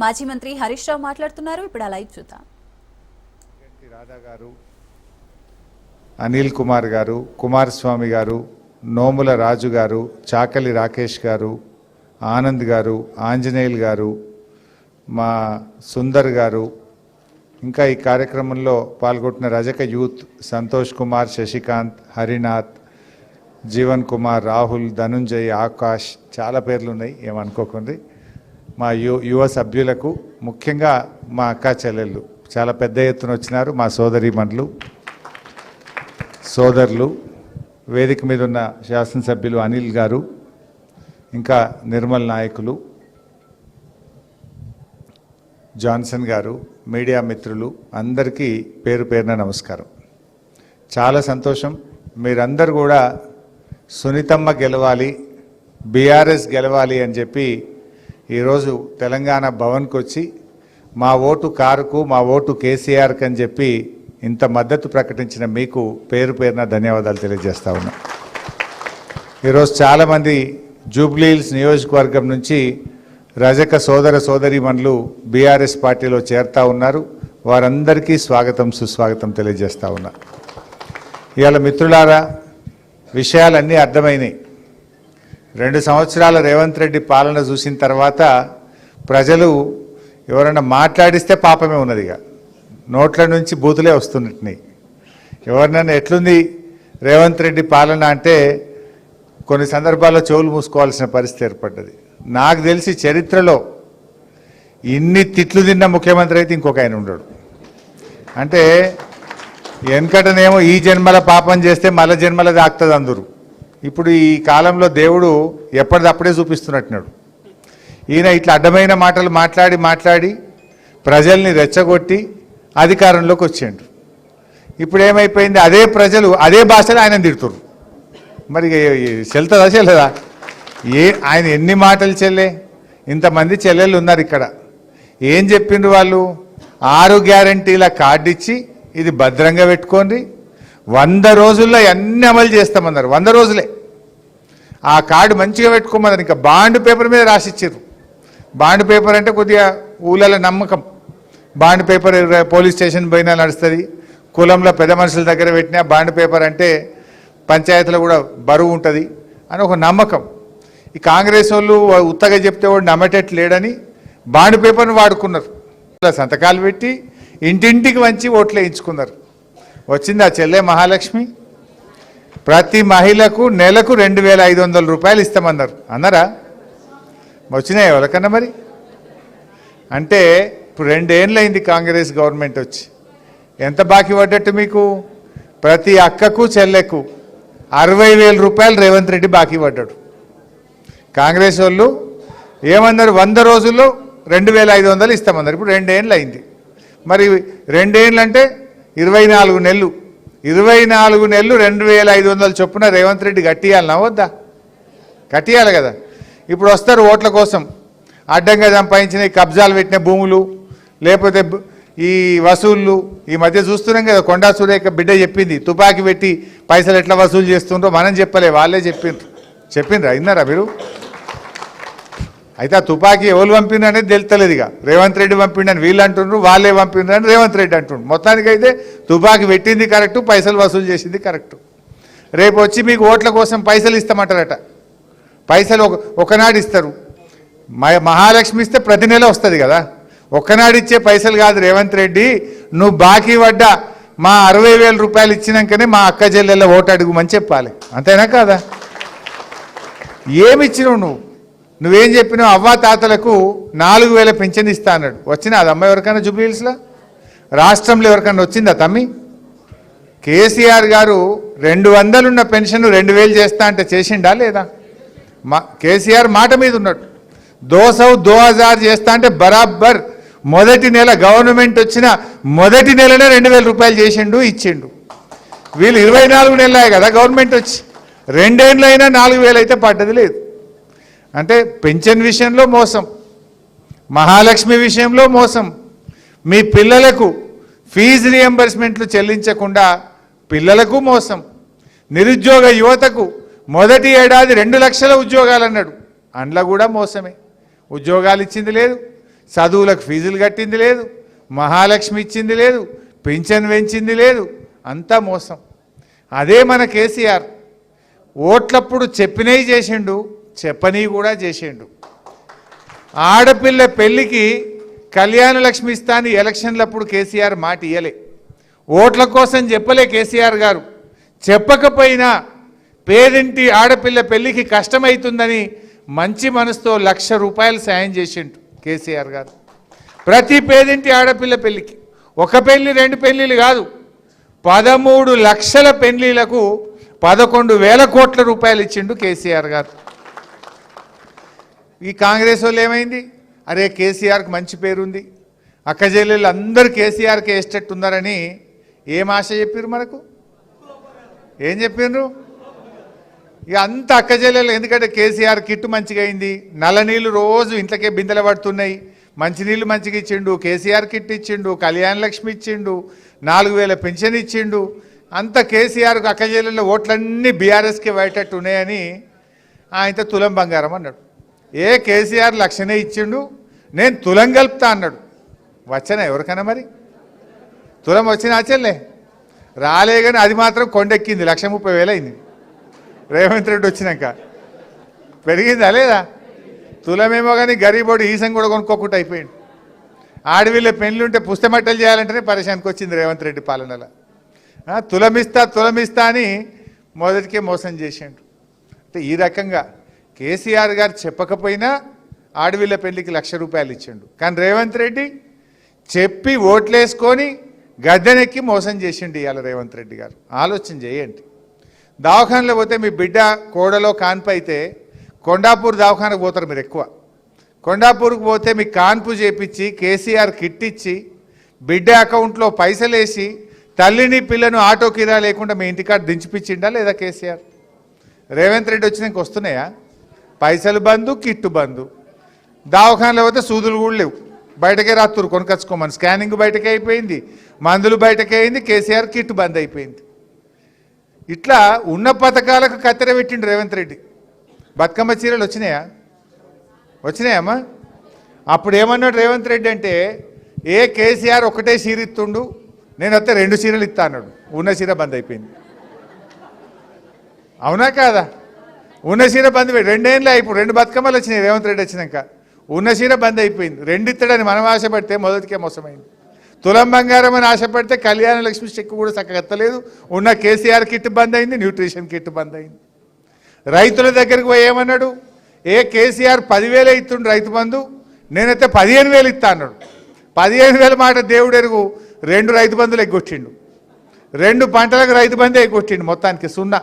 మాజీ మంత్రి హరీష్ రావు మాట్లాడుతున్నారు. ఇప్పుడు ఆ లైవ్ చూద్దాం. రాధా గారు, అనిల్ కుమార్ గారు, కుమారస్వామి గారు, నోముల రాజు గారు, చాకలి రాకేష్ గారు, ఆనంద్ గారు, ఆంజనేయులు గారు, మా సుందర్ గారు, ఇంకా ఈ కార్యక్రమంలో పాల్గొంటున్న రజక యూత్ సంతోష్ కుమార్, శశికాంత్, హరినాథ్, జీవన్ కుమార్, రాహుల్, ధనుంజయ్, ఆకాష్, చాలా పేర్లు ఉన్నాయి, ఏమనుకోకండి. మా యువ సభ్యులకు, ముఖ్యంగా మా అక్క చెల్లెళ్ళు చాలా పెద్ద ఎత్తున వచ్చినారు. మా సోదరీమణులు, సోదరులు, వేదిక మీద ఉన్న శాసనసభ్యులు అనిల్ గారు, ఇంకా నిర్మల్ నాయకులు, జాన్సన్ గారు, మీడియా మిత్రులు అందరికీ పేరు పేరున నమస్కారం. చాలా సంతోషం. మీరందరూ కూడా సునీతమ్మ గెలవాలి, బీఆర్ఎస్ గెలవాలి అని చెప్పి ఈరోజు తెలంగాణ భవన్కి వచ్చి మా ఓటు కారుకు, మా ఓటు కేసీఆర్కి అని చెప్పి ఇంత మద్దతు ప్రకటించిన మీకు పేరు పేరున ధన్యవాదాలు తెలియజేస్తా ఉన్నా. ఈరోజు చాలామంది జూబ్లీహిల్స్ నియోజకవర్గం నుంచి రజక సోదర సోదరీమణులు బీఆర్ఎస్ పార్టీలో చేరుతా ఉన్నారు. వారందరికీ స్వాగతం సుస్వాగతం తెలియజేస్తా ఉన్నా. ఇవాళ మిత్రులారా, విషయాలన్నీ అర్థమైనాయి. 2 సంవత్సరాల రేవంత్ రెడ్డి పాలన చూసిన తర్వాత ప్రజలు ఎవరైనా మాట్లాడిస్తే పాపమే ఉన్నది. ఇక నోట్ల నుంచి బూతులే వస్తున్నట్టున్నాయి. ఎవరినైనా ఎట్లుంది రేవంత్ రెడ్డి పాలన అంటే కొన్ని సందర్భాల్లో చెవులు మూసుకోవాల్సిన పరిస్థితి ఏర్పడ్డది. నాకు తెలిసి చరిత్రలో ఇన్ని తిట్లు తిన్న ముఖ్యమంత్రి అయితే ఇంకొక ఆయన ఉండడు. అంటే వెనకటనేమో ఈ జన్మల పాపం చేస్తే మళ్ళా జన్మల దాక్తుంది అందరూ. ఇప్పుడు ఈ కాలంలో దేవుడు ఎప్పటిదప్పుడే చూపిస్తున్నట్టున్నాడు. ఈయన ఇట్లా అడ్డమైన మాటలు మాట్లాడి ప్రజల్ని రెచ్చగొట్టి అధికారంలోకి వచ్చాడు. ఇప్పుడు ఏమైపోయింది, అదే ప్రజలు అదే భాషలో ఆయన తిడుతున్నారు. మరి చెల్లదా? ఆయన ఎన్ని మాటలు చెల్లే? ఇంతమంది చెల్లెళ్ళు ఉన్నారు ఇక్కడ. ఏం చెప్పిండ్రు వాళ్ళు? 6 గ్యారంటీల కార్డు ఇచ్చి ఇది భద్రంగా పెట్టుకోండి, 100 రోజుల్లో అన్ని అమలు చేస్తామన్నారు. 100 రోజులే ఆ కార్డు మంచిగా పెట్టుకోమన్నారు. ఇంకా బాండ్ పేపర్ మీద రాసిచ్చారు. బాండ్ పేపర్ అంటే కొద్దిగా ఊళ్ళలో నమ్మకం. బాండ్ పేపర్ పోలీస్ స్టేషన్ పోయినా నడుస్తుంది, కులంలో పెద్ద మనుషుల దగ్గర పెట్టినా బాండ్ పేపర్ అంటే పంచాయతీలో కూడా బరువు ఉంటుంది అని ఒక నమ్మకం. ఈ కాంగ్రెస్ వాళ్ళు ఉత్తగా చెప్తే వాడు నమ్మటట్టు లేడని బాండ్ పేపర్ను వాడుకున్నారు. సంతకాలు పెట్టి ఇంటింటికి వంచి ఓట్లు వేయించుకున్నారు. వచ్చింది ఆ చెల్లె మహాలక్ష్మి. ప్రతి మహిళకు నెలకు 2500 రూపాయలు ఇస్తామన్నారు. అన్నారా? వచ్చినాయి ఎవరికన్నా? మరి అంటే ఇప్పుడు 2 ఏళ్ళు అయింది కాంగ్రెస్ గవర్నమెంట్ వచ్చి. ఎంత బాకీ పడ్డట్టు మీకు? ప్రతి అక్కకు చెల్లెకు 60,000 రూపాయలు రేవంత్ రెడ్డి బాకీ పడ్డాడు. కాంగ్రెస్ వాళ్ళు ఏమన్నారు? 100 రోజుల్లో 2500 ఇస్తామన్నారు. ఇప్పుడు 2 ఏళ్ళు అయింది. మరి 2 ఏళ్ళు అంటే 24 నెలలు. 24 నెలలు 2500 చొప్పున రేవంత్ రెడ్డి కట్టియాలనా వద్దా? కట్టియాలి కదా. ఇప్పుడు వస్తారు ఓట్ల కోసం. అడ్డంగా సంపాదించిన కబ్జాలు పెట్టిన భూములు, లేకపోతే ఈ వసూళ్ళు. ఈ మధ్య చూస్తున్నాం కదా, కొండా సురేఖ బిడ్డ చెప్పింది తుపాకీ పెట్టి పైసలు ఎట్లా వసూలు చేస్తుండ్రో మనం చెప్పలే, వాళ్ళే చెప్పిండ్రా? విన్నారా మీరు? అయితే ఆ తుపాకీ ఎవరు పంపిండ్రు అనేది తెలుస్తలేదు. ఇక రేవంత్ రెడ్డి పంపిండని వీళ్ళు అంటుండ్రు, వాళ్ళే పంపిండ్రు అని రేవంత్ రెడ్డి అంటుండ్రు. మొత్తానికి అయితే తుపాకీ పెట్టింది కరెక్టు, పైసలు వసూలు చేసింది కరెక్టు. రేపు వచ్చి మీకు ఓట్ల కోసం పైసలు ఇస్తామంటారట. పైసలు ఒకనాడు ఇస్తారు. మహాలక్ష్మి ఇస్తే ప్రతి నెల వస్తుంది కదా. ఒక్కనాడు ఇచ్చే పైసలు కాదు రేవంత్ రెడ్డి. నువ్వు బాకీ పడ్డా మా 60,000 రూపాయలు ఇచ్చినాకనే మా అక్క చెల్లెళ్ళ ఓటు అడుగుమని చెప్పాలి. అంతేనా కాదా? ఏమిచ్చినావు నువ్వేం చెప్పినావు? అవ్వా తాతలకు 4,000 పెన్షన్ ఇస్తా అన్నాడు. వచ్చినా అది అమ్మ ఎవరికైనా జూబ్లీహిల్స్లో? రాష్ట్రంలో ఎవరికైనా వచ్చిందా తమ్మి? కేసీఆర్ గారు 200 ఉన్న పెన్షన్ 2,000 చేస్తా అంటే చేసిండా లేదా? కేసీఆర్ మాట మీద ఉన్నాడు. 200 చేస్తా అంటే బరాబర్ మొదటి నెల గవర్నమెంట్ వచ్చిన మొదటి నెలనే 2,000 రూపాయలు చేసిండు, ఇచ్చిండు. వీళ్ళు 24 నెలలే కదా గవర్నమెంట్ వచ్చి. 2 ఏళ్ళు అయినా 4,000 అయితే పడ్డది లేదు. అంటే పెన్షన్ విషయంలో మోసం, మహాలక్ష్మి విషయంలో మోసం, మీ పిల్లలకు ఫీజు రియంబర్స్మెంట్లు చెల్లించకుండా పిల్లలకు మోసం, నిరుద్యోగ యువతకు మొదటి ఏడాది 2 లక్షల ఉద్యోగాలు అన్నాడు, అందులో కూడా మోసమే. ఉద్యోగాలు ఇచ్చింది లేదు, చదువులకు ఫీజులు కట్టింది లేదు, మహాలక్ష్మి ఇచ్చింది లేదు, పింఛన్ పెంచింది లేదు, అంతా మోసం. అదే మన కేసీఆర్ ఓట్లప్పుడు చెప్పినవి చేసిండు, చెప్పనివి కూడా చేసిండు. ఆడపిల్ల పెళ్లికి కళ్యాణ లక్ష్మి ఇస్తాను ఎలక్షన్లప్పుడు కేసీఆర్ మాట ఇయ్యలే, ఓట్ల కోసం చెప్పలే కేసీఆర్ గారు. చెప్పకపోయినా పేదింటి ఆడపిల్ల పెళ్లికి కష్టమవుతుందని మంచి మనసుతో ₹1,00,000 సాయం చేసిండు కేసీఆర్ గారు. ప్రతి పేదింటి ఆడపిల్ల పెళ్లికి ఒక పెళ్లి 2 పెళ్లిలు కాదు, 13 లక్షల పెళ్లిలకు 11,000 కోట్ల రూపాయలు ఇచ్చిండు కేసీఆర్ గారు. ఈ కాంగ్రెస్ వాళ్ళు ఏమైంది, అరే కేసీఆర్కి మంచి పేరుంది, అక్కజెల్లెళ్ళు అందరూ కేసీఆర్కి వేసేటట్టు ఉన్నారని ఏం ఆశ చెప్పారు మనకు, ఏం చెప్పారు? ఇక అంత అక్కజెల్లెలు, ఎందుకంటే కేసీఆర్ కిట్టు మంచిగా అయింది, నల్ల నీళ్ళు రోజు ఇంట్లోకే బిందెలు పడుతున్నాయి, మంచినీళ్ళు మంచిగా ఇచ్చిండు, కేసీఆర్ కిట్ ఇచ్చిండు, కళ్యాణ లక్ష్మి ఇచ్చిండు, 4,000 పెన్షన్ ఇచ్చిండు, అంత కేసీఆర్కు అక్కజెల్లెళ్ళ ఓట్లన్నీ బీఆర్ఎస్కి పడేటట్టు ఉన్నాయని ఆయనతో తులం బంగారం అన్నాడు. ఏ కేసీఆర్ 1,00,000 ఇచ్చిండు, నేను తులం కలుపుతా అన్నాడు. వచ్చనా ఎవరికైనా మరి తులం వచ్చినా చెల్లే రాలే, కానీ అది మాత్రం కొండెక్కింది, 1,30,000 అయింది. రేవంత్ రెడ్డి వచ్చినాక పెరిగిందా లేదా? తులమేమో కానీ గరీబోడు ఈసం కూడా కొనుక్కోకుండా అయిపోయింది. ఆడవిళ్ళ పెళ్ళుంటే పుస్తమట్టలు చేయాలంటేనే పరిశానికి వచ్చింది రేవంత్ రెడ్డి పాలనలో. తులమిస్తా అని మొదటికే మోసం చేసిండు. అంటే ఈ రకంగా కేసీఆర్ గారు చెప్పకపోయినా ఆడవిళ్ళ పెళ్లికి ₹1,00,000 ఇచ్చిండు, కానీ రేవంత్ రెడ్డి చెప్పి ఓట్లేసుకొని గద్దెనెక్కి మోసం చేసిండు ఇవాళ రేవంత్ రెడ్డి గారు. ఆలోచన చేయండి. దవాఖానలో పోతే మీ బిడ్డ కోడలో కాన్పు అయితే కొండాపూర్ దవాఖానకు పోతారు మీరు ఎక్కువ. కొండాపూర్కి పోతే మీకు కాన్పు చేపించి కేసీఆర్ కిట్ ఇచ్చి బిడ్డ అకౌంట్లో పైసలు వేసి తల్లిని పిల్లను ఆటో కిరా లేకుండా మీ ఇంటికాడ దించిపించిండా లేదా కేసీఆర్? రేవంత్ రెడ్డి వచ్చినాక వస్తున్నాయా? పైసలు బంధు, కిట్టు బంధు. దవాఖానలో పోతే సూదులు కూడా లేవు, బయటకే రాత్తురు కొనుకొచ్చుకోమని. స్కానింగ్ బయటకే అయిపోయింది, మందులు బయటకే అయింది, కేసీఆర్ కిట్ బంద్ అయిపోయింది. ఇట్లా ఉన్న పథకాలకు కత్తెర పెట్టిండు రేవంత్ రెడ్డి. బతుకమ్మ చీరలు వచ్చినాయమ్మా? అప్పుడు ఏమన్నాడు రేవంత్ రెడ్డి అంటే, ఏ కేసీఆర్ ఒకటే చీర ఇస్తుండు, నేను వస్తే 2 చీరలు ఇస్తా అన్నాడు. ఉన్న చీర బంద్ అయిపోయింది. అవునా కాదా? ఉన్న చీర బంద్ అయిపోయింది. 2 ఏళ్ళే ఇప్పుడు 2 బతుకమ్మలు వచ్చినాయి రేవంత్ రెడ్డి వచ్చినాక. ఉన్న చీర బంద్ అయిపోయింది. 2 ఇస్తాడని మనం ఆశపడితే మొదటికే మోసమైంది. తులం బంగారం అని ఆశపడితే కళ్యాణ లక్ష్మి చెక్కు కూడా చక్కగా ఎత్తలేదు. ఉన్న కేసీఆర్ కిట్ బంద్ అయింది, న్యూట్రిషన్ కిట్ బంద్ అయింది. రైతుల దగ్గరికి పోయి ఏమన్నాడు, ఏ కేసీఆర్ 10,000 ఇస్తుండు రైతు బంధు, నేనైతే 15,000 ఇస్తా అన్నాడు. 15,000 మాట దేవుడు ఎరుగు. 2 రైతు బంధులు ఎగ్గొట్టిండు, 2 పంటలకు రైతు బంధు ఎగ్గొట్టిండు, మొత్తానికి 0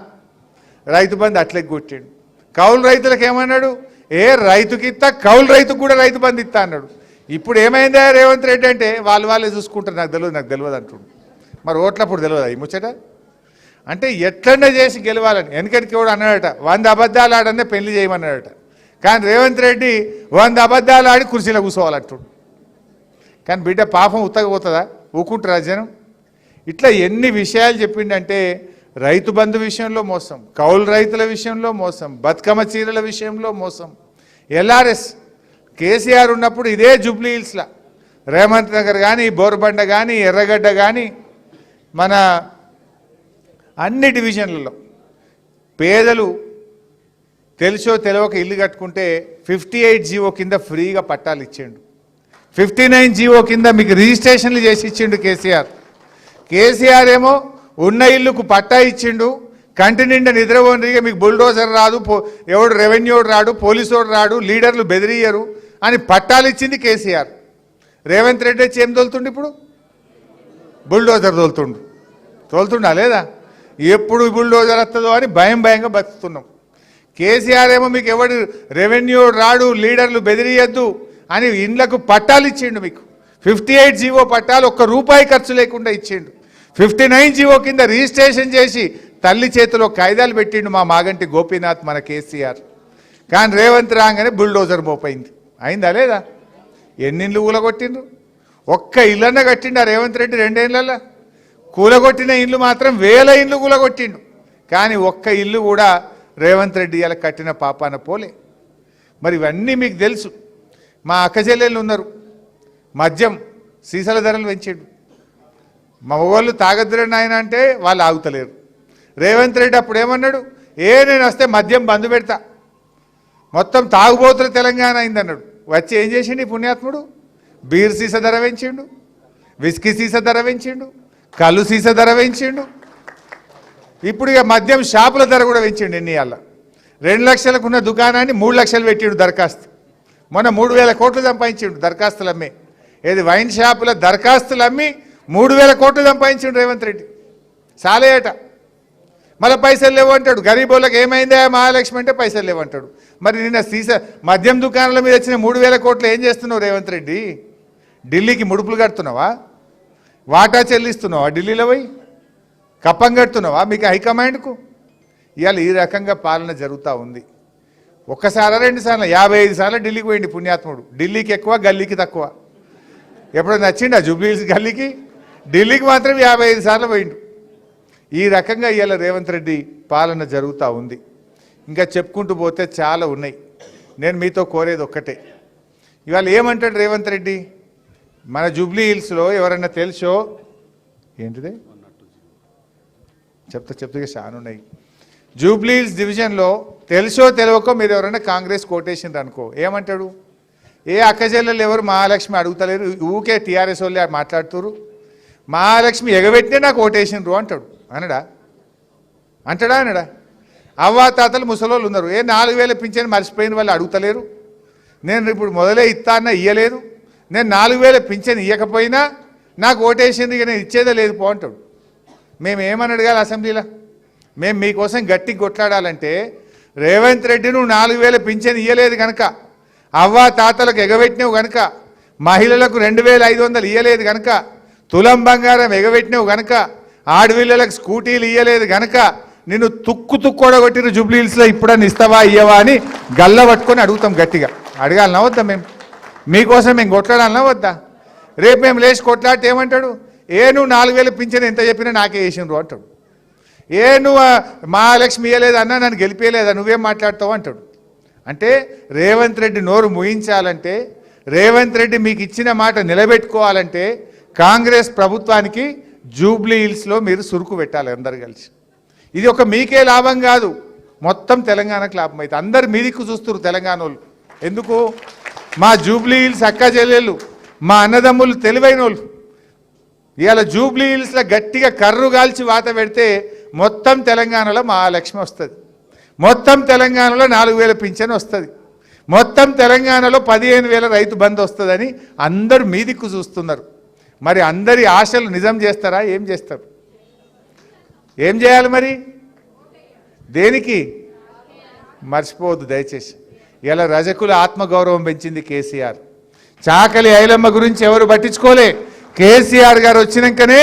రైతు బంధు అట్లా ఎగ్గొట్టిండు. కౌలు రైతులకు ఏమన్నాడు, ఏ రైతుకి ఇస్తా, కౌలు రైతుకు కూడా రైతు బంధు ఇస్తా అన్నాడు. ఇప్పుడు ఏమైందా రేవంత్ రెడ్డి అంటే, వాళ్ళే చూసుకుంటారు, నాకు తెలియదు అంటుండు. మరి ఓట్లప్పుడు తెలియదా ఈ ముచ్చట? అంటే ఎట్లన్నా చేసి గెలవాలని. వెనకటికి కూడా అన్నాడట, 100 అబద్ధాలు ఆడనే పెళ్లి చేయమన్నాడట. కానీ రేవంత్ రెడ్డి 100 అబద్ధాలు ఆడి కుర్చీలో కూర్చోవాలంటుండు. కానీ బిడ్డ పాపం ఉత్తగపోతుందా? ఊకుంటారా జనం? ఇట్లా ఎన్ని విషయాలు చెప్పిండంటే, రైతు బంధు విషయంలో మోసం, కౌలు రైతుల విషయంలో మోసం, బతుకమ్మ చీరల విషయంలో మోసం. ఎల్ఆర్ఎస్ కేసీఆర్ ఉన్నప్పుడు ఇదే జూబ్లీ హిల్స్లో రేవంత్ నగర్ కానీ, బోర్బండ కానీ, ఎర్రగడ్డ కానీ, మన అన్ని డివిజన్లలో పేదలు తెలుసో తెలియక ఇల్లు కట్టుకుంటే 58 జీవో కింద ఫ్రీగా పట్టాలు ఇచ్చిండు. 59 జీవో కింద మీకు రిజిస్ట్రేషన్లు చేసి ఇచ్చిండు కేసీఆర్. కేసీఆర్ ఏమో ఉన్న ఇల్లుకు పట్టా ఇచ్చిండు, కంటి నిండా నిద్రపోనిగా మీకు బుల్డోజర్ రాదు, ఎవడు రెవెన్యూ రాడు, పోలీసోడు రాడు, లీడర్లు బెదిరియరు అని పట్టాలు ఇచ్చింది కేసీఆర్. రేవంత్ రెడ్డి వచ్చి ఏం తోలుతుండు? ఇప్పుడు బుల్డోజర్ తోలుతుండా లేదా? ఎప్పుడు బుల్డోజర్ వస్తుందో అని భయంగా బతుకుతున్నాం. కేసీఆర్ ఏమో మీకు ఎవడు రెవెన్యూ రాడు, లీడర్లు బెదిరియద్దు అని ఇండ్లకు పట్టాలు ఇచ్చిండు. మీకు 58 జీవో పట్టాలు ₹1 ఖర్చు లేకుండా ఇచ్చిండు. 59 జీవో కింద రిజిస్ట్రేషన్ చేసి తల్లి చేతిలో కాయిదాలు పెట్టిండు మా మాగంటి గోపీనాథ్ మన కేసీఆర్. కానీ రేవంత్ రాగానే బుల్డోజర్ మోపైంది. అయిందా లేదా? ఎన్ని ఇండ్లు కూలగొట్టిండ్రు? ఒక్క ఇళ్ళన్న కట్టిండు ఆ రేవంత్ రెడ్డి 2 ఏళ్ళల్లో. కూలగొట్టిన ఇండ్లు మాత్రం 1000 ఇండ్లు కూలగొట్టిండు. కానీ ఒక్క ఇల్లు కూడా రేవంత్ రెడ్డి ఇలా కట్టిన పాపాన పోలే. మరి ఇవన్నీ మీకు తెలుసు. మా అక్క చెల్లెళ్ళు ఉన్నారు, మద్యం సీసాల ధరలు పెంచిండు. మా ఊళ్ళు తాగద్దురని ఆయన అంటే వాళ్ళు ఆగుతలేరు. రేవంత్ రెడ్డి అప్పుడు ఏమన్నాడు, నేను వస్తే మద్యం బంద్ పెడతా, మొత్తం తాగుబోతుల తెలంగాణ అయిందన్నాడు. వచ్చి ఏం చేసిండు ఈ పుణ్యాత్ముడు? బీర్ సీసా ధర పెంచిండు, విస్కీ సీసా ధర పెంచిండు, కళ్ళు సీసా ధర పెంచిండు. ఇప్పుడు ఇక మద్యం షాపుల ధర కూడా పెంచిండు. ఎన్ని అలా 2 లక్షలకు ఉన్న దుకాణాన్ని 3 లక్షలు పెట్టిండు దరఖాస్తు. మొన్న 3,000 కోట్లు సంపాదించిండు దరఖాస్తులు అమ్మి. ఏది వైన్ షాపుల దరఖాస్తులు అమ్మి 3,000 కోట్లు సంపాదించిండు రేవంత్ రెడ్డి. చాలేట. మళ్ళీ పైసలు లేవు అంటాడు. గరీబోళ్ళకి ఏమైందా మహాలక్ష్మి అంటే పైసలు లేవు అంటాడు. మరి నిన్న సీసా మద్యం దుకాణాల మీద వచ్చిన 3,000 కోట్లు ఏం చేస్తున్నావు రేవంత్ రెడ్డి? ఢిల్లీకి ముడుపులు కడుతున్నావా? వాటా చెల్లిస్తున్నావా? ఢిల్లీలో పోయి కప్పం కడుతున్నావా మీకు హైకమాండ్కు? ఇవాళ ఈ రకంగా పాలన జరుగుతూ ఉంది. ఒక్కసారి 2 సార్లు 55 సార్లు ఢిల్లీకి పోయింది పుణ్యాత్ముడు. ఢిల్లీకి ఎక్కువ, గల్లీకి తక్కువ. ఎప్పుడైనా నచ్చిండా జూబ్లీహిల్స్ గల్లీకి? ఢిల్లీకి మాత్రం 55 సార్లు పోయిండు. ఈ రకంగా ఇవాళ రేవంత్ రెడ్డి పాలన జరుగుతూ ఉంది. ఇంకా చెప్పుకుంటూ పోతే చాలా ఉన్నాయి. నేను మీతో కోరేది ఒక్కటే. ఇవాళ ఏమంటాడు రేవంత్ రెడ్డి? మన జూబ్లీహిల్స్లో ఎవరన్నా తెలుసో ఏంటిదే చెప్తే చాలా ఉన్నాయి. జూబ్లీహిల్స్ డివిజన్లో తెలుసో తెలియకో మీరు ఎవరైనా కాంగ్రెస్ కోటేషన్ అనుకో, ఏమంటాడు? ఏ అక్కచెల్లెలు ఎవరు మహాలక్ష్మి అడుగుతలేరు, ఊకే టీఆర్ఎస్ వాళ్ళే మాట్లాడుతురు, మహాలక్ష్మి ఎగబెట్టినే నాకు ఓటేసినరు అంటాడు. అంటాడా? అవ్వా తాతలు ముసలోళ్ళు ఉన్నారు. 4,000 పింఛన్ మర్చిపోయిన వాళ్ళు అడుగుతలేరు. నేను ఇప్పుడు మొదలే ఇస్తానా ఇయ్యలేదు, నేను 4,000 పింఛన్ ఇవ్వకపోయినా నాకు ఓటేసింది, ఇక నేను ఇచ్చేదే లేదు పో అంటాడు. మేము ఏమని అడగాలి అసెంబ్లీలో? మేము మీకోసం గట్టిగా కొట్లాడాలంటే రేవంత్ రెడ్డి నువ్వు 4,000 పింఛన్ ఇవ్వలేదు కనుక, అవ్వా తాతలకు ఎగబెట్టినవు కనుక, మహిళలకు 2,500 ఇవ్వలేదు కనుక, తులం బంగారం ఎగబెట్టినవు కనుక, ఆడపిల్లలకు స్కూటీలు ఇవ్వలేదు కనుక నిన్ను తుక్కొడగొట్టిన జూబ్లీహిల్స్లో ఇప్పుడని ఇస్తావా ఇయ్యవా అని గల్ల పట్టుకొని అడుగుతాం గట్టిగా. అడగాలనా వద్దా? మీకోసం మేము కొట్లాడాలనా వద్దా? రేపు మేము లేచి కొట్లాడితే ఏమంటాడు? నువ్వు 4,000 పింఛన్ ఎంత చెప్పినా నాకే వేసిండ్రు అంటాడు. నువ్వు మహాలక్ష్మి ఇయ్యలేదు అన్నా నన్ను గెలిపేయలేదా, నువ్వేం మాట్లాడతావు అంటాడు. అంటే రేవంత్ రెడ్డి నోరు ముయించాలంటే, రేవంత్ రెడ్డి మీకు ఇచ్చిన మాట నిలబెట్టుకోవాలంటే కాంగ్రెస్ ప్రభుత్వానికి జూబ్లీహిల్స్లో మీరు సురుకు పెట్టాలి అందరు కలిసి. ఇది ఒక మీకే లాభం కాదు, మొత్తం తెలంగాణకు లాభం అయితే. అందరు మీదికి చూస్తున్నారు తెలంగాణ వాళ్ళు. ఎందుకు? మా జూబ్లీహిల్స్ అక్క చెల్లెళ్ళు, మా అన్నదమ్ములు తెలివైన వాళ్ళు. ఇవాళ జూబ్లీహిల్స్లో గట్టిగా కర్రు కాల్చి వాత పెడితే మొత్తం తెలంగాణలో మహాలక్ష్మి వస్తుంది, మొత్తం తెలంగాణలో 4,000 పింఛన్ వస్తుంది, మొత్తం తెలంగాణలో 15,000 రైతు బంధు వస్తుందని అందరూ మీదిక్కు చూస్తున్నారు. మరి అందరి ఆశలు నిజం చేస్తారా? ఏం చేస్తారు? ఏం చేయాలి మరి? దేనికి? మర్చిపోవద్దు దయచేసి. ఇలా రజకుల ఆత్మగౌరవం పెంచింది కేసీఆర్. చాకలి ఐలమ్మ గురించి ఎవరు పట్టించుకోలే. కేసీఆర్ గారు వచ్చినాకనే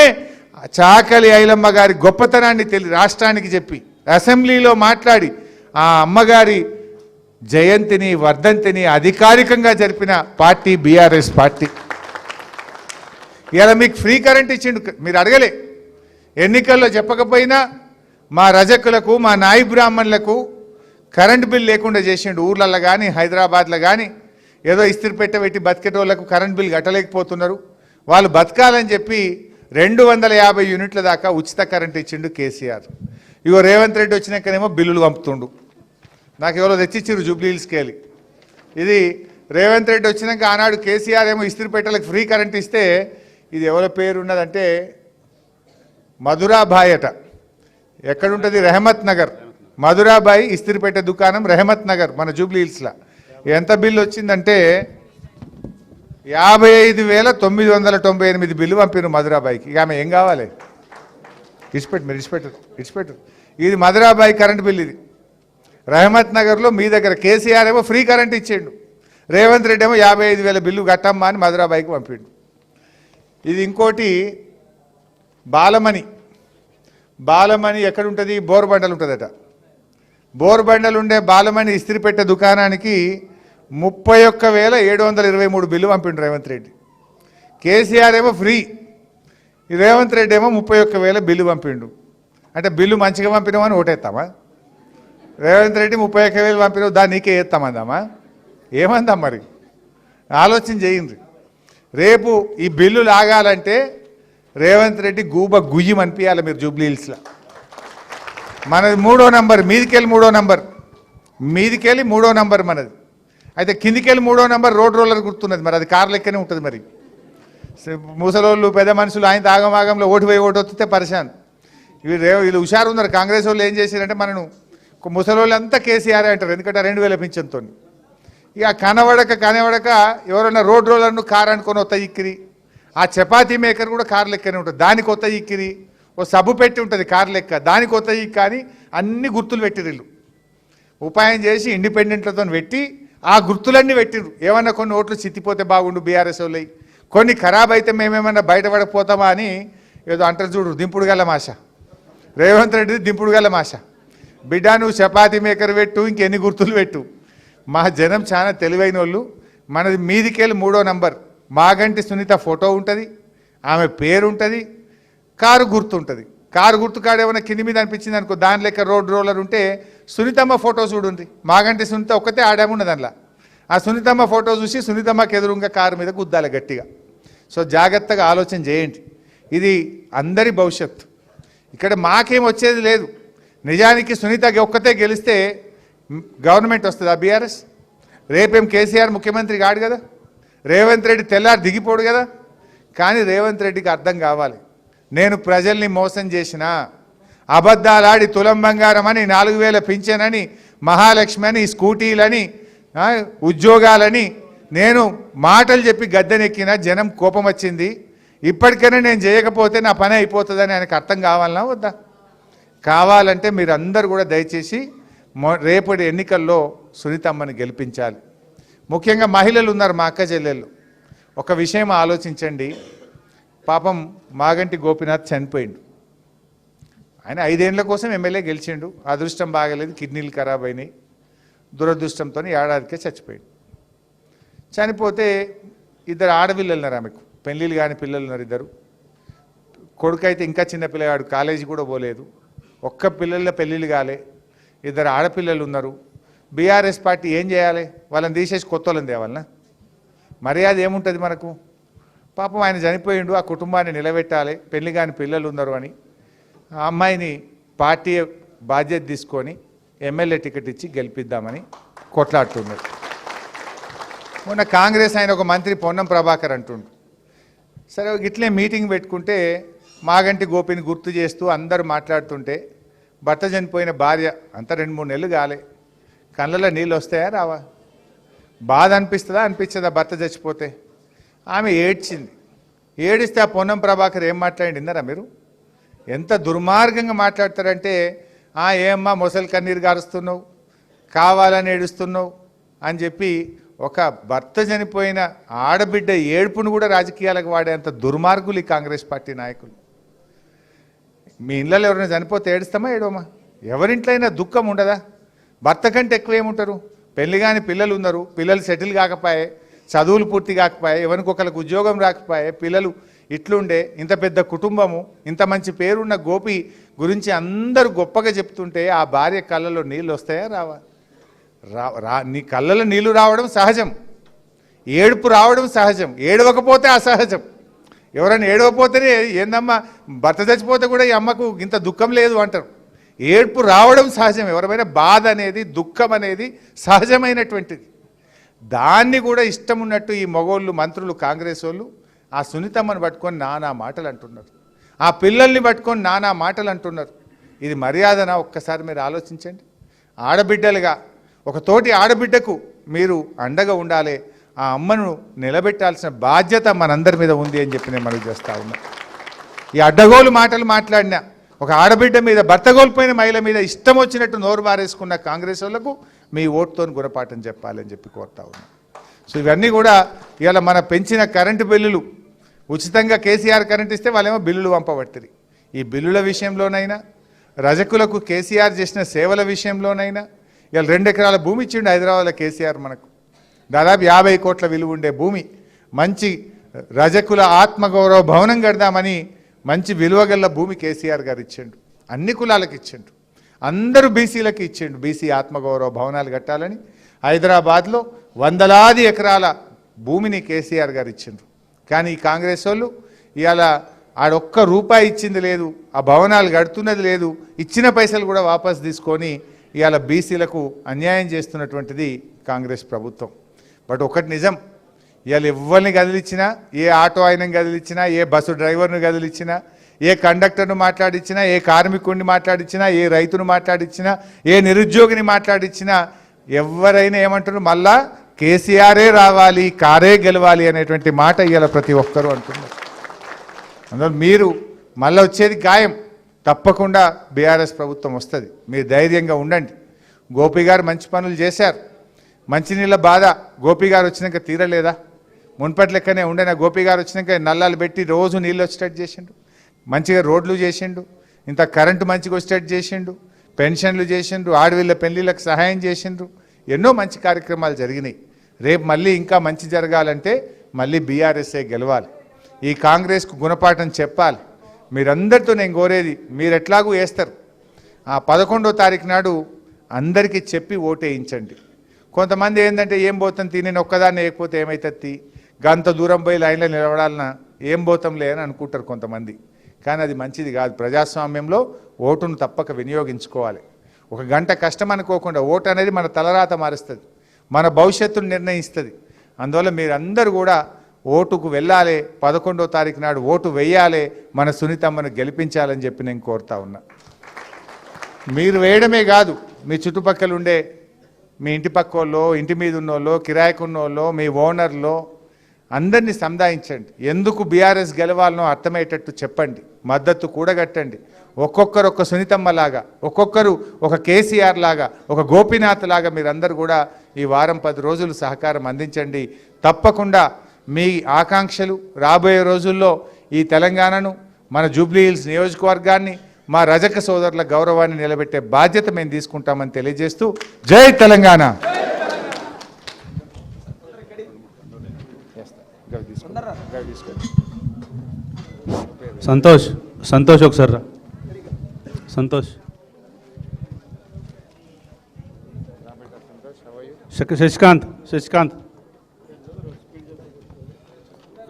చాకలి ఐలమ్మ గారి గొప్పతనాన్ని రాష్ట్రానికి చెప్పి అసెంబ్లీలో మాట్లాడి ఆ అమ్మగారి జయంతిని వర్ధంతిని అధికారికంగా జరిపిన పార్టీ బీఆర్ఎస్ పార్టీ. ఇలా మీకు ఫ్రీ కరెంట్ ఇచ్చిండు, మీరు అడగలే. ఎన్నికల్లో చెప్పకపోయినా మా రజకులకు, మా నాయి బ్రాహ్మణులకు కరెంటు బిల్ లేకుండా చేసిండు. ఊర్లలో కానీ హైదరాబాద్లో కానీ ఏదో ఇస్త్రీ పెట్టి బతికేటోళ్లకు కరెంట్ బిల్ కట్టలేకపోతున్నారు. వాళ్ళు బతకాలని చెప్పి 250 యూనిట్ల దాకా ఉచిత కరెంట్ ఇచ్చిండు కేసీఆర్. ఇగో రేవంత్ రెడ్డి వచ్చినాకనేమో బిల్లులు పంపుతుండు. నాకు ఎవరో తెచ్చిచ్చిర్రు జూబ్లీహిల్స్కి వెళ్ళి. ఇది రేవంత్ రెడ్డి వచ్చినాక ఆనాడు కేసీఆర్ ఏమో ఇస్త్రీ పెట్టలకు ఫ్రీ కరెంట్ ఇస్తే, ఇది ఎవరి పేరు ఉన్నదంటే మధురాబాయ్ అట. ఎక్కడుంటుంది? రెహమత్ నగర్. మధురాబాయి ఇస్త్రీపేట దుకాణం రెహమత్ నగర్ మన జూబ్లీహిల్స్లో. ఎంత బిల్లు వచ్చిందంటే 55,998 బిల్లు పంపిరు మధురాబాయికి. ఇక ఆమె ఏం కావాలి? ఇడిచిపెట్టరు. ఇది మధురాబాయి కరెంట్ బిల్. ఇది రెహమత్ నగర్లో మీ దగ్గర కేసీఆర్ ఏమో ఫ్రీ కరెంట్ ఇచ్చిండు, రేవంత్ రెడ్డి ఏమో 55,000 బిల్లు కట్టమ్మా అని మధురాబాయికి పంపిండు. ఇది ఇంకోటి బాలమణి ఎక్కడుంటుంది? బోర్బండలు ఉంటుందట. బోర్బండలు ఉండే బాలమణి ఇస్త్రీపెట్ట దుకాణానికి 31,723 బిల్లు పంపిండు రేవంత్ రెడ్డి. కేసీఆర్ ఏమో ఫ్రీ, రేవంత్ రెడ్డి ఏమో 31,000 బిల్లు పంపిండు. అంటే బిల్లు మంచిగా పంపినామని ఓటేస్తామా? రేవంత్ రెడ్డి 31,000 పంపినావు, దాన్ని నీకే వేస్తామందామా? ఏమందాం మరి? ఆలోచన చేయండి. రేపు ఈ బిల్లు లాగాలంటే రేవంత్ రెడ్డి గూబ గుయ్యం అనిపించాలి మీరు జూబ్లీ హిల్స్లో. మనది 3వ నంబర్, మీదికెళ్ళి 3వ నంబర్, మీదికెళ్ళి 3వ నంబర్ మనది. అయితే కిందికెళ్ళి 3వ నంబర్ రోడ్ రోలర్ గుర్తున్నది, మరి అది కారు లెక్కనే ఉంటుంది. మరి ముసలోళ్ళు పెద్ద మనుషులు ఆయన ఆగమాగంలో ఓటు పోయి ఓటు వస్తే పరిశాన్. వీళ్ళు హుషారు ఉన్నారు. కాంగ్రెస్ వాళ్ళు ఏం చేశారంటే మనను ముసలోళ్ళు అంతా కేసీఆర్ అంటారు, ఎందుకంటే 2000 పింఛన్తో. ఇక కనబడక ఎవరైనా రోడ్ రోలర్ను కారు అనుకొని వస్తా ఇక్కిరి. ఆ చపాతీ మేకర్ కూడా కారు లెక్కనే ఉంటుంది, దానికి కొత్త ఇక్కిరి. ఓ సబ్బు పెట్టి ఉంటుంది కారు లెక్క, దానికి కొత్త ఇక్కి. కానీ అన్ని గుర్తులు పెట్టిర్రు. ఉపాయం చేసి ఇండిపెండెంట్లతో పెట్టి ఆ గుర్తులన్నీ పెట్టిర్రు. ఏమన్నా కొన్ని ఓట్లు చిత్తిపోతే బాగుండు బీఆర్ఎస్ వాళ్ళవి, కొన్ని ఖరాబ్ అయితే మేమేమన్నా బయటపడకపోతామా అని ఏదో అంటారు చూడు, దింపుడు గల మాష. రేవంత్ రెడ్డి దింపుడు గల మాష. బిడ్డ నువ్వు చపాతీ మేకర్ పెట్టు, ఇంకెన్ని గుర్తులు పెట్టు. మా జనం చాలా తెలివైన వాళ్ళు. మనది మీదికెళ్ళి 3వ నంబర్, మాగంటి సునీత ఫోటో ఉంటుంది, ఆమె పేరు ఉంటుంది, కారు గుర్తు ఉంటుంది. కారు గుర్తు కాడ ఏమైనా కింది మీద అనిపించింది అనుకో, దాని లెక్క రోడ్ రోలర్ ఉంటే సునీతమ్మ ఫోటో చూడండి. మాగంటి సునీత ఒక్కతే ఆడామున్నది దానిలో. ఆ సునీతమ్మ ఫోటో చూసి సునీతమ్మకి ఎదురుగా కారు మీద గుద్దాలి గట్టిగా. సో జాగ్రత్తగా ఆలోచన చేయండి, ఇది అందరి భవిష్యత్తు. ఇక్కడ మాకేం వచ్చేది లేదు. నిజానికి సునీతకి ఒక్కతే గెలిస్తే గవర్నమెంట్ వస్తుందా బీఆర్ఎస్? రేపేం కేసీఆర్ ముఖ్యమంత్రి కాడు కదా, రేవంత్ రెడ్డి తెల్లారి దిగిపోడు కదా. కానీ రేవంత్ రెడ్డికి అర్థం కావాలి, నేను ప్రజల్ని మోసం చేసిన, అబద్ధాలాడి తులం బంగారం అని, 4000 పింఛనని, మహాలక్ష్మి అని, స్కూటీలని, ఉద్యోగాలని నేను మాటలు చెప్పి గద్దెనెక్కిన. జనం కోపం వచ్చింది. ఇప్పటికైనా నేను చేయకపోతే నా పని అయిపోతుందని ఆయనకు అర్థం కావాలన్నా వద్దా? కావాలంటే మీరు అందరూ కూడా దయచేసి రేపటి ఎన్నికల్లో సునీతమ్మని గెలిపించాలి. ముఖ్యంగా మహిళలు ఉన్నారు, మా అక్క చెల్లెళ్ళు. ఒక విషయం ఆలోచించండి. పాపం మాగంటి గోపీనాథ్ చనిపోయిండు. ఆయన 5 ఏళ్ల కోసం ఎమ్మెల్యే గెలిచిండు. అదృష్టం బాగలేదు, కిడ్నీలు ఖరాబ్ అయినాయి. దురదృష్టంతో ఏడాదికే చచ్చిపోయిండు. చనిపోతే 2 ఆడపిల్లలు ఉన్నారు ఆమెకు, పెళ్ళిళ్ళు కాని పిల్లలు ఉన్నారు 2. కొడుకు అయితే ఇంకా చిన్న పిల్లగాడు, కాలేజీ కూడా పోలేదు. ఒక్క పిల్లల పెళ్ళిళ్ళు కాలే, 2 ఆడపిల్లలు ఉన్నారు. బీఆర్ఎస్ పార్టీ ఏం చేయాలి? వాళ్ళని తీసేసి కొత్త వాళ్ళని తేవాలనా? మర్యాద ఏముంటుంది మనకు? పాపం ఆయన చనిపోయిండు, ఆ కుటుంబాన్ని నిలబెట్టాలి, పెళ్లి కాని పిల్లలు ఉన్నారు అని ఆ అమ్మాయిని పార్టీ బాధ్యత తీసుకొని ఎమ్మెల్యే టికెట్ ఇచ్చి గెలిపిద్దామని కొట్లాడుతున్నారు. మొన్న కాంగ్రెస్ ఆయన ఒక మంత్రి పొన్నం ప్రభాకర్ అంటుండు. సరే ఇట్లే మీటింగ్ పెట్టుకుంటే మాగంటి గోపిని గుర్తు చేస్తూ అందరూ మాట్లాడుతుంటే, భర్త చనిపోయిన భార్య అంతా 2-3 నెలలు కాలే, కళ్ళలో నీళ్ళు వస్తాయా రావా? బాధ అనిపిస్తుందా అనిపించదా? భర్త చచ్చిపోతే ఆమె ఏడ్చింది. ఏడిస్తే ఆ పొన్నం ప్రభాకర్ ఏం మాట్లాడిందరా మీరు? ఎంత దుర్మార్గంగా మాట్లాడతారంటే, ఏమ్మా మొసలి కన్నీరు గారుస్తున్నావు, కావాలని ఏడుస్తున్నావు అని చెప్పి ఒక భర్త చనిపోయిన ఆడబిడ్డ ఏడుపును కూడా రాజకీయాలకు వాడేంత దుర్మార్గులు ఈ కాంగ్రెస్ పార్టీ నాయకులు. మీ ఇళ్ళలో ఎవరైనా చనిపోతే ఏడుస్తామా ఏడోమా? ఎవరింట్లో అయినా దుఃఖం ఉండదా? భర్త కంటే ఎక్కువ ఏముంటారు? పెళ్లి కాని పిల్లలు ఉన్నారు, పిల్లలు సెటిల్ కాకపోయే, చదువులు పూర్తి కాకపోయే, ఎవరికొకరికి ఉద్యోగం రాకపోయే, పిల్లలు ఇట్లుండే, ఇంత పెద్ద కుటుంబము, ఇంత మంచి పేరున్న గోపి గురించి అందరూ గొప్పగా చెప్తుంటే ఆ భార్య కళ్ళలో నీళ్ళు వస్తాయా రావా? నీ కళ్ళలో నీళ్లు రావడం సహజం, ఏడుపు రావడం సహజం, ఏడవకపోతే అసహజం. ఎవరైనా ఏడవపోతేనే ఏందమ్మా భర్త చచ్చిపోతే కూడా ఈ అమ్మకు ఇంత దుఃఖం లేదు అంటారు. ఏడుపు రావడం సహజం. ఎవరైనా బాధ అనేది, దుఃఖం అనేది సహజమైనటువంటిది. దాన్ని కూడా ఇష్టం ఉన్నట్టు ఈ మగోళ్ళు మంత్రులు, కాంగ్రెస్ వాళ్ళు ఆ సునీతమ్మను పట్టుకొని నానా మాటలు అంటున్నారు, ఆ పిల్లల్ని పట్టుకొని నానా మాటలు అంటున్నారు. ఇది మర్యాదనా? ఒక్కసారి మీరు ఆలోచించండి. ఆడబిడ్డలుగా ఒక తోటి ఆడబిడ్డకు మీరు అండగా ఉండాలి, ఆ అమ్మను నిలబెట్టాల్సిన బాధ్యత మనందరి మీద ఉంది అని చెప్పి నేను మనవి చేస్తా ఉన్నా. ఈ అడ్డగోలు మాటలు మాట్లాడిన ఒక ఆడబిడ్డ మీద, భర్త కోల్పోయిన మహిళ మీద ఇష్టం వచ్చినట్టు నోరు బారేసుకున్న కాంగ్రెస్ వాళ్ళకు మీ ఓటుతో గుణపాఠం చెప్పాలని చెప్పి కోరుతా ఉన్నా. సో ఇవన్నీ కూడా ఇవాళ మన పెంచిన కరెంటు బిల్లులు, ఉచితంగా కేసీఆర్ కరెంట్ ఇస్తే వాళ్ళేమో బిల్లులు పంపబట్టిరి. ఈ బిల్లుల విషయంలోనైనా, రజకులకు కేసీఆర్ చేసిన సేవల విషయంలోనైనా, ఇవాళ 2 ఎకరాల భూమి ఇచ్చిండు హైదరాబాద్లో కేసీఆర్. మనకు దాదాపు 50 కోట్ల విలువ ఉండే భూమి, మంచి రజకుల ఆత్మగౌరవ భవనం కడదామని మంచి విలువగల భూమి కేసీఆర్ గారు ఇచ్చిండు. అన్ని కులాలకు ఇచ్చిండు, అందరూ బీసీలకు ఇచ్చిండు. బీసీ ఆత్మగౌరవ భవనాలు కట్టాలని హైదరాబాద్లో 100లాది ఎకరాల భూమిని కేసీఆర్ గారు ఇచ్చిండ్రు. కానీ ఈ కాంగ్రెస్ వాళ్ళు ఇవాళ ఆడొక్క రూపాయి ఇచ్చింది లేదు, ఆ భవనాలు కడుతున్నది లేదు, ఇచ్చిన పైసలు కూడా వాపస్ తీసుకొని ఇవాళ బీసీలకు అన్యాయం చేస్తున్నటువంటిది కాంగ్రెస్ ప్రభుత్వం. బట్ ఒకటి నిజం, ఇవాళ ఎవరిని కదిలిచ్చినా, ఏ ఆటో ఆయనని కదిలిచ్చినా, ఏ బస్సు డ్రైవర్ను కదిలిచ్చినా, ఏ కండక్టర్ను మాట్లాడించినా, ఏ కార్మికుడిని మాట్లాడించినా, ఏ రైతును మాట్లాడించినా, ఏ నిరుద్యోగిని మాట్లాడించినా ఎవరైనా ఏమంటారు, మళ్ళా కేసీఆరే రావాలి, కారే గెలవాలి అనేటువంటి మాట ఇవాళ ప్రతి ఒక్కరూ అంటున్నారు. అందువల్ల మీరు మళ్ళీ వచ్చేది ఖాయం, తప్పకుండా బీఆర్ఎస్ ప్రభుత్వం వస్తుంది. మీరు ధైర్యంగా ఉండండి. గోపి గారు మంచి పనులు చేశారు. మంచినీళ్ళ బాధ గోపి గారు వచ్చినాక తీరలేదా? మున్పటి లెక్కనే ఉండేనా? గోపి గారు వచ్చినాక నల్లాలు పెట్టి రోజు నీళ్ళు వచ్చేటట్టు చేసిండు, మంచిగా రోడ్లు చేసిండు, ఇంత కరెంటు మంచిగా వచ్చేటట్టు చేసిండు, పెన్షన్లు చేసిండ్రు, ఆడవిళ్ళ పెళ్లిళ్ళకు సహాయం చేసిండ్రు, ఎన్నో మంచి కార్యక్రమాలు జరిగినాయి. రేపు మళ్ళీ ఇంకా మంచి జరగాలంటే మళ్ళీ బీఆర్ఎస్ఏ గెలవాలి. ఈ కాంగ్రెస్కు గుణపాఠం చెప్పాలి. మీరందరితో నేను కోరేది, మీరు ఎట్లాగూ వేస్తారు, ఆ 11వ తారీఖు నాడు అందరికీ చెప్పి ఓటేయించండి. కొంతమంది ఏంటంటే ఏం పోతాం తీ, నేను ఒక్కదాన్ని వేయకపోతే ఏమవుతుంది, గంత దూరం పోయి లైన్లో నిలబడాలన్నా ఏం పోతాంలే అని అనుకుంటారు కొంతమంది. కానీ అది మంచిది కాదు. ప్రజాస్వామ్యంలో ఓటును తప్పక వినియోగించుకోవాలి. ఒక గంట కష్టం అనుకోకుండా ఓటు అనేది మన తలరాత మారుస్తుంది, మన భవిష్యత్తును నిర్ణయిస్తుంది. అందువల్ల మీరందరూ కూడా ఓటుకు వెళ్ళాలి, 11వ తారీఖు నాడు ఓటు వేయాలి, మన సునీతమ్మను గెలిపించాలని చెప్పి నేను కోరుతా ఉన్నా. మీరు వేయడమే కాదు, మీ చుట్టుపక్కల ఉండే మీ ఇంటి పక్క వాళ్ళో, ఇంటి మీద ఉన్నోళ్ళో, కిరాయికున్నోళ్ళో, మీ ఓనర్లో అందరినీ సంధాయించండి. ఎందుకు బీఆర్ఎస్ గెలవాలనో అర్థమయ్యేటట్టు చెప్పండి, మద్దతు కూడగట్టండి. ఒక్కొక్కరు ఒక సునీతమ్మ లాగా, ఒక్కొక్కరు ఒక కేసీఆర్ లాగా, ఒక గోపీనాథ్ లాగా మీరందరూ కూడా ఈ వారం 10 రోజులు సహకారం అందించండి. తప్పకుండా మీ ఆకాంక్షలు రాబోయే రోజుల్లో ఈ తెలంగాణను, మన జూబ్లీ హిల్స్ నియోజకవర్గాన్ని, మా రజక సోదరుల గౌరవాన్ని నిలబెట్టే బాధ్యత మేము తీసుకుంటామని తెలియజేస్తూ జై తెలంగాణ. సంతోష్ సంతోష్ ఒకసారి రా. సంతోష్ శశికాంత్ శశికాంత్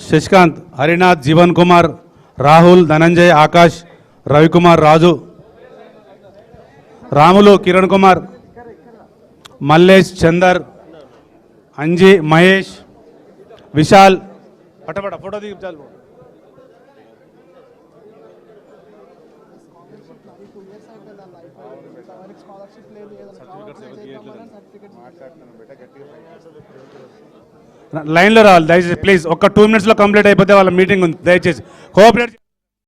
శశికాంత్ హరినాథ్, జీవన్ కుమార్, రాహుల్, ధనంజయ్, ఆకాష్, రవికుమార్, రాజు, రాములు, కిరణ్ కుమార్, మల్లేష్, చందర్, అంజీ, మహేష్, విశాల్. పటపట ఫోటో దిగి చాలు. లైన్లో రావాలి దయచేసి ప్లీజ్. ఒక 2 minutesలో కంప్లీట్ అయిపోతే వాళ్ళ మీటింగ్ ఉంది. దయచేసి కోఆపరేట్.